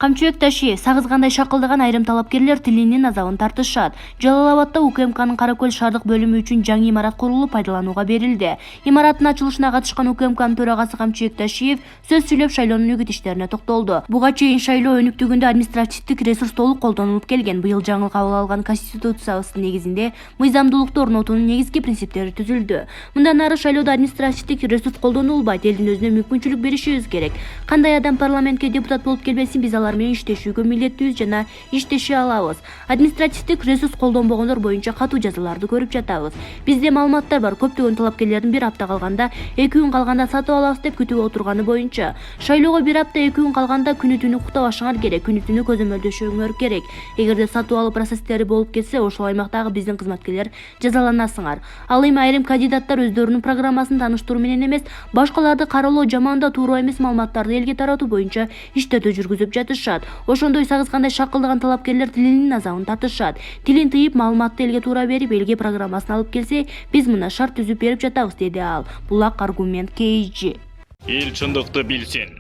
Камчыбек Ташиев сагызгандай шакылдаган айрым талапкерлер тилинин азабын тартышат. Жалал-Абадта УКМКнын Каракөл шаардык бөлүмү үчүн жаңы имарат курулуп пайдаланууга берилди. Имараттын ачылышына катышкан УКМКнын төрагасы Камчыбек Ташиев сөз сүйлөп шайлоонун үгүт иштерине токтолду. Буга чейин шайлоо өнүктүгүндө административдик ресурс толук колдонулуп келген. Быйыл жаңы кабыл алган конституциябыздын негизинде мыйзамдуулукту орнотуунун негизги принциптери түзүлдү. Мындан ары шайлоодо административдик ресурс колдонулбайт, элдин өзүнө мүмкүнчүлүк беришибиз керек. Кандай адам парламентке депутат болуп келбесин, биз алар менен иштешүүгө милдеттүүбүз жана иштеше алабыз. Административдик ресурс колдонбогондор боюнча катуу жазаларды көрүп жатабыз. Бизде маалыматтар бар, көптөгөн талапкерлердин бир апта калганда, 2 күн калганда сатып алабыз деп күтүп отурганы боюнча. Шайлоого бир апта 2 күн калганда күнү-түнү уктабашыңар керек, күнү-түнү көзөмөлдөшүңөр керек. Эгерде сатып алуу процесстери болуп кетсе, ошол аймактагы биздин кызматкерлер жазаланасыңар. Ал эми айрым кандидаттар өздөрүнүн программасын тааныштыруу менен эмес, башкаларды каралоо жаманда туура эмес маалыматтарды элге таратуу боюнча иштерди жүргүзүп жатышат. Ошондой сагызгандай шакылдаган талапкерлер тилинин азабын тартышат. Тилин тыйып, маалыматты элге туура берип, элге программасын алып келсе, биз мына шарт түзүп берип жатабыз, деди ал. Булак аргумент KG. Эл чындыкты билсин.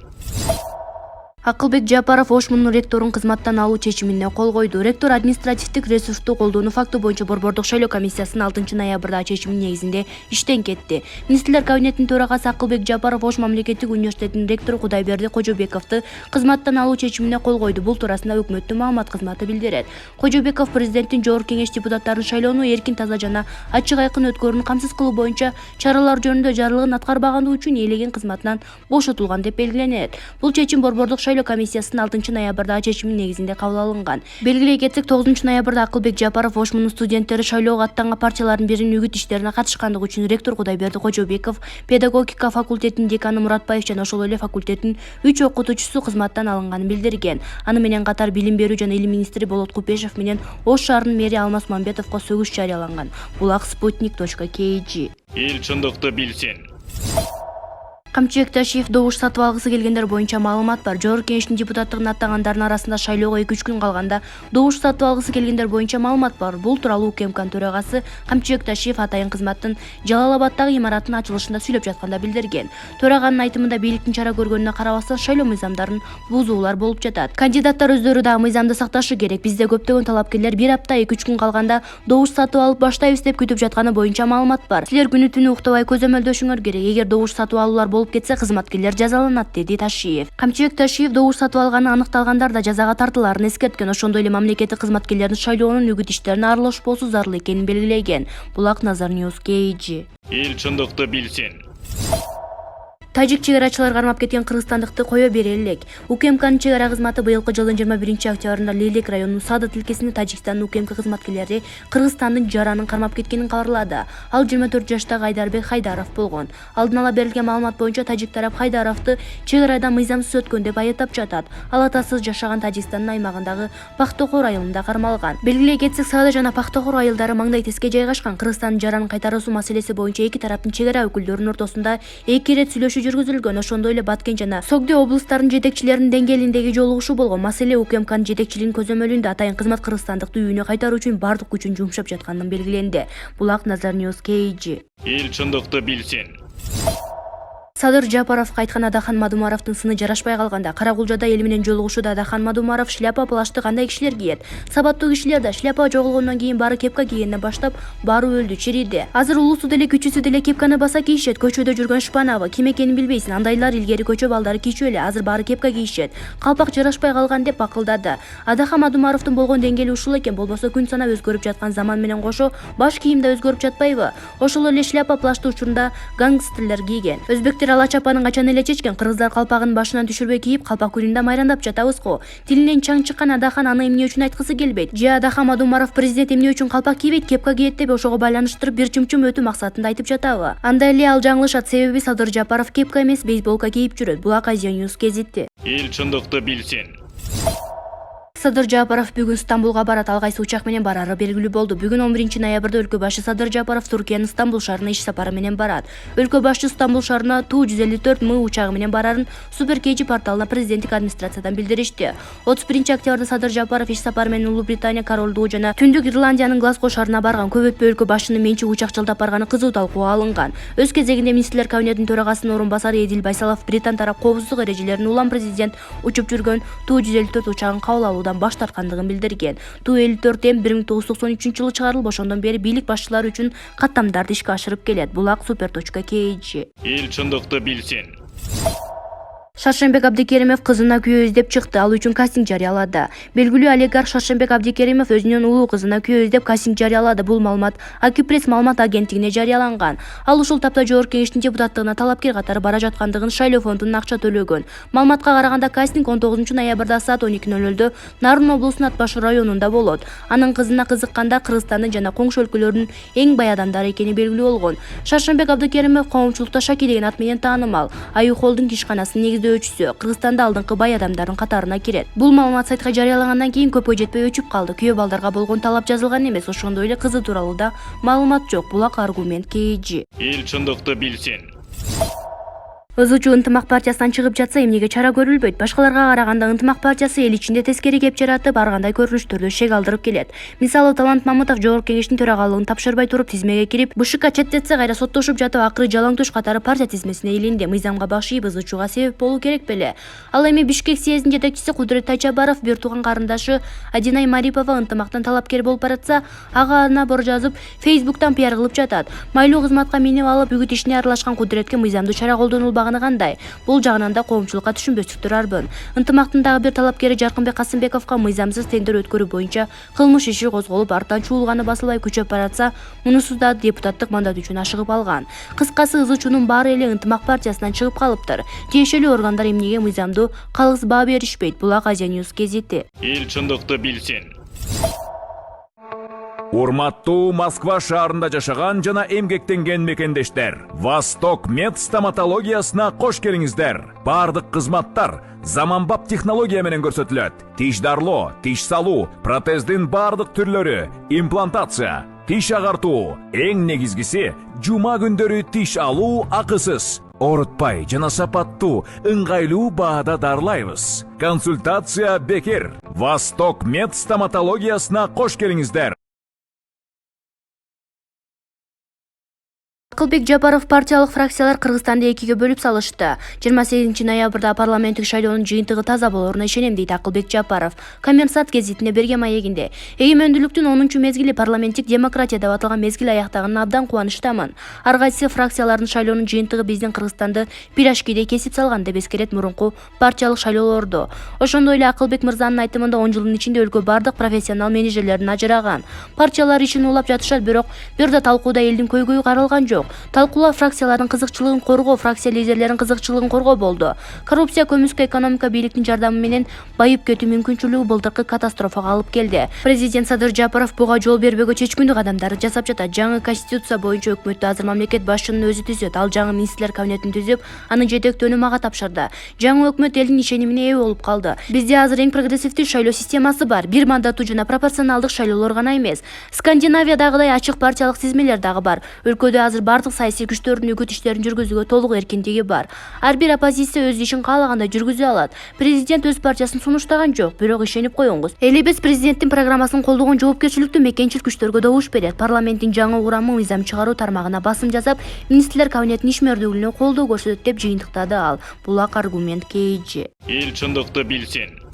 Акылбек Жапаров Ошмунун ректорун кызматтан алуу чечимине кол койду. Ректор административдик ресурсту колдонуу факты боюнча Борбордук шайлоо комиссиясынын 6-ноябрдагы чечиминин негизинде иштен кетти. Министрлер кабинетинин төрагасы Акылбек Жапаров Ош мамлекеттик университетинин ректору Кудайберди Кожобековду кызматтан алуу чечимине кол койду. Бул туурасында өкмөттүн маалымат кызматы билдирет. Кожобеков президенттин Жогорку Кеңеш депутаттарын шайлоону эркин, таза жана ачык айкын өткөрүүнү камсыз кылуу боюнча чаралар жөнүндө жарлыгын аткарбагандыгы үчүн ээлеген кызматынан бошотулган деп белгиленет. Бул чечим Борбордук шайлоо комиссиясынын 6-ноябрдагы чечиминин негизинде кабыл алынган. Белгилей кетсек, 9-ноябрда Акылбек Жапаров Ошмунун студенттери шайлоого аттанган партиялардын биринин үгүт иштерине катышкандыгы үчүн ректор Кудайберди Кожобеков, педагогика факультетинин деканы Муратбаев жана ошол эле факультеттин 3 окутуучусу кызматтан алынганын билдирген. Аны менен катар Билим берүү жана илим министри Болот Купешев менен Ош шаарынын мэри Алмаз Мамбетовго сөгүш жарыяланган. Булак Sputnik.kg. Эл чындыкты билсин. Камчыбек Ташиев добуш сатып алгысы келгендер боюнча маалымат бар. Жогорку Кеңештин депутаттыгын аттагандардын арасында шайлоого 2-3 күн калганда добуш сатып алгысы келгендер боюнча маалымат бар. Бул тууралуу УКМКнын төрагасы Камчыбек Ташиев атайын кызматтын Жалал-Абадтагы имараттын ачылышында сүйлөп жатканда билдирген. Төраганын айтымында бийликтин чара көргөнүнө карабастан шайлоо мыйзамдарын бузуулар болуп жатат. Кандидаттар өздөрү дагы мыйзамды сакташы керек. Бизде көптөгөн талапкерлер бир апта 2-3 күн калганда добуш сатып алып баштайбыз деп күтүп жатканы боюнча маалымат бар. Силер күнү-түнү уктабай көзөмөлдөшүңөр керек. Эгер добуш сатып алуулар болуп кетсе, кызматкерлер жазаланат, деди Ташиев. Камчыбек Ташиев добуш сатып алганы аныкталгандар да жазага тартылаарын эскерткен. Ошондой эле мамлекеттик кызматкерлердин шайлоонун үгүт иштерине аралашпоосу зарыл экенин белгилеген. Булак Назар News KG. Эл чындыкты билсин. Тажик чегарачылар кармап кеткен кыргызстандыкты кое бере элек. УКМКнын чегара кызматы быйылкы жылдын 21-октябрында Лелек районунун Садыт тилкесинде Тажикстандын УКМК кызматкерлери Кыргызстандын жаранын кармап кеткенин кабарлады. Ал 24 жаштагы Айдарбек Хайдаров болгон. Алдын ала берилген маалымат боюнча Тажик тарап Хайдаровду чегарадан мыйзамсыз өткөн деп айыптап жатат. Ал атасыз жашаган Тажикстандын аймагындагы Пахтохор айылында кармалган. Белгилей кетсек, Саада жана Пахтохор айылдары маңдай теске жайгашкан. Кыргызстандын жаранын кайтаруусу маселеси боюнча эки тараптын чегара өкүлдөрүнүн ортосунда 2 ирет сүйлөшүү жүргүзүлгөн. Ошондой эле Баткен жана Согде облустарынын жетекчилеринин деңгээлиндеги жолугушуу болгон. Маселе УКМКнын жетекчилигинин көзөмөлүндө атайын кызмат кыргызстандыкты үйүнө кайтаруу үчүн бардык күчүн жумшап жатканын белгиленди. Булак Назар News KG. Эл чындыкты билсин. Садыр Жапаровго айткан Адахан Мадумаровдун сыны жарашпай калганда Каракулжада эл менен жолугушууда Адахан Мадумаров шляпа плашты кандай кишилер кийет? Сабаттуу кишилер да шляпа жоголгондон кийин баары кепка кийгенден баштап баары өлдү, чириди. Азыр улусу деле күчүсү деле кепканы баса кийишет. Көчөдө жүргөн шпанабы ким экенин билбейсиң. Андайлар илгери көчө балдары кийчү эле, азыр баары кепка кийишет. Калпак жарашпай калган деп бакылдады. Адахан Мадумаровдун болгон деңгээли ушул экен. Болбосо күн санап өзгөрүп жаткан заман менен кошо баш кийим да өзгөрүп жатпайбы? Ошол эле шляпа плашты учурунда гангстерлер кийген. Өзбектер ала чапанын качан эле чечкен. Кыргыздар калпагын башынан түшүрбөй кийип, калпак күнүндө майрандап жатабыз го. Тилинен чаң чыккан Адахан аны эмне үчүн айткысы келбейт? Же Адахан Мадумаров президент эмне үчүн калпак кийбейт, кепка кийет деп ошого байланыштырып бир чымчым өтүү максатында айтып жатабы? Анда эле ал жаңылышат, себеби Садыр Жапаров кепка эмес, бейсболка кийип жүрөт. Булак Азия News кезитти. Эл чындыкты билсин. Садыр Жапаров бүгүн Стамбулга барат. Ал кайсы учак менен барары белгилүү болду. Бүгүн 11 ноябрда өлкө башы Садыр Жапаров Түркиянын Стамбул шаарына иш сапары менен барат. Өлкө башы Стамбул шаарына Ту-154 учагы менен барарын Супер KG порталына президенттик администрациядан билдиришти. 31 октябрда Садыр Жапаров иш сапары менен Улуу Британия королдугу жана Түндүк Ирландиянын Глазго шаарына барган. Көп өтпөй өлкө башынын менчи учак жылдап барганы кызуу талкууга алынган. Өз кезегинде министрлер кабинетинин төрагасынын орун басары Эдил Байсалов Британ тарап коопсуздук эрежелерин улам президент учуп жүргөн Ту-154 учагын кабыл алуудан баш тарткандыгын билдирген. Ту-54 1993 чыгарылып, ошондон бери бийлик башчылары үчүн каттамдарды ишке ашырып келет. Булак super.kg. Эл чындыкты билсин. Шаршембек Абдикеримов кызына күйөө издеп чыкты. Ал үчүн кастинг жарыялады. Белгилүү олигарх Шаршембек Абдикеримов өзүнүн улуу кызына күйөө издеп кастинг жарыялады. Бул маалымат Акипресс маалымат агенттигине жарыяланган. Ал ушул тапта Жогорку Кеңештин депутаттыгына талапкер катары бара жаткандыгын, шайлоо фондунун акча төлөгөн. Маалыматка караганда кастинг 19 ноябрда саат 12:00 Нарын облусунун Ат Башы районунда болот. Анын кызына кызыкканда Кыргызстандын жана коңшу өлкөлөрдүн эң бай адамдары экени белгилүү болгон. Шаршембек Абдикеримов коомчулукта Шаки деген ат менен таанымал. Аю холдинг ишканасынын негиздөөчүсү. Кыргызстанда алдыңкы бай адамдардын катарына кирет. Бул маалымат сайтка жарыялагандан кийин көпкө жетпей өчүп калды. Күйөө балдарга болгон талап жазылган эмес, ошондой эле кызы тууралуу да маалымат жок. Булак аргумент KG. Эл чындыкты билсин. Ызычуу Ынтымак партиясынан чыгып жатса эмнеге чара көрүлбөйт? Башкаларга караганда Ынтымак партиясы эл ичинде тескери кеп жаратып, ар кандай көрүнүштөрдө шек алдырып келет. Мисалы, Талант Мамытов Жогорку Кеңештин төрагалыгын тапшырбай туруп тизмеге кирип, БШК четтетсе кайра соттошуп жатып, акыры жалаң туш катары партия тизмесине илинди. Мыйзамга башыйып ызычууга себеп болуу керек беле? Ал эми Бишкек съездинин жетекчиси Кудурет Тайчабаров бир тууган карындашы Адинай Марипова Ынтымактан талапкер болуп баратса, ага ана бор жазып, Facebooktан пиар кылып жатат. Майлуу кызматка минип алып, үгүт ишине аралашкан Кудуретке мыйзамдуу чара колдонулбаганы кандай? Бул жагынан да коомчулукка түшүнбөстүктөр арбын. Ынтымактын дагы бир талапкери Жаркынбек Касымбековго мыйзамсыз тендер өткөрүү боюнча кылмыш иши козголуп, арттан чуулганы басылбай күчөп баратса, мунусу да депутаттык мандат үчүн ашыгып алган. Кыскасы, ызычуунун баары эле Ынтымак партиясынан чыгып калыптыр. Тиешелүү органдар эмнеге мыйзамдуу калыс баа беришпейт? Булак Азия News кезети. Эл чындыкты билсин. Урматтуу Москва шаарында жашаган жана эмгектенген мекендештер, Восток Мед стоматологиясына кош келиңиздер. Бардык кызматтар заманбап технология менен көрсөтүлөт. Тиш дарлоо, тиш салуу, протездин бардык түрлөрү, имплантация, тиш агартуу, эң негизгиси жума күндөрү тиш алуу акысыз. Орутпай жана сапаттуу, ыңгайлуу баада дарлайбыз. Консультация бекер. Восток Мед стоматологиясына кош келиңиздер. Акылбек Жапаров партиялык фракциялар Кыргызстанды экиге бөлүп салышты. 28 ноябрда парламенттик шайлоонун жыйынтыгы таза болоруна ишенем, дейт Акылбек Жапаров. Коммерсант гезитине берген маегинде. Эгемендүүлүктүн 10 мезгили парламенттик демократия деп аталган мезгил аяктаганына абдан кубанычтамын. Ар кайсы фракциялардын шайлоонун жыйынтыгы биздин Кыргызстанды пирожкидей кесип салган деп эскерет мурунку партиялык шайлоолордо. Ошондой эле Акылбек мырзанын айтымында 10 жылдын ичинде өлкө бардык профессионал менеджерлердин ажыраган. Партиялар ишин улап жатышат, бирок бир да талкууда элдин көйгөйү каралган жок. Талкуулар фракциялардын кызыкчылыгын коргоо, фракция лидерлеринин кызыкчылыгын коргоо болду. Коррупция, көмүскө экономика, бийликтин жардамы менен байып кетүү мүмкүнчүлүгү былтыркы катастрофага алып келди. Президент Садыр Жапаров буга жол бербөөгө чечкиндүү кадамдарды жасап жатат. Жаңы конституция боюнча өкмөттү азыр мамлекет башчынын өзү түзөт. Ал жаңы министрлер кабинетин түзүп, аны жетектөөнү мага тапшырды. Жаңы өкмөт элдин ишенимине ээ болуп калды. Бизде азыр эң прогрессивдүү шайлоо системасы бар. Бир мандаттуу жана пропорционалдык шайлоолор гана эмес. Скандинавиядагыдай ачык партиялык тизмелер дагы бар. Өлкөдө азыр бардык саясий күчтөрдүн үгүт иштерин жүргүзүүгө толук эркиндиги бар. Ар бир оппозиция өз ишин каалагандай жүргүзө алат. Президент өз партиясын сунуштаган жок, бирок ишенип коюңуз. Элебез президенттин программасын колдогон жоопкерчиликтүү мекенчил күчтөргө добуш берет. Парламенттин жаңы курамы мыйзам чыгаруу тармагына басым жасап, министрлер кабинетинин ишмердүүлүгүнө колдоо көрсөтөт деп жыйынтыктады ал. Булак аргумент KG. Эл чындыкты билсин.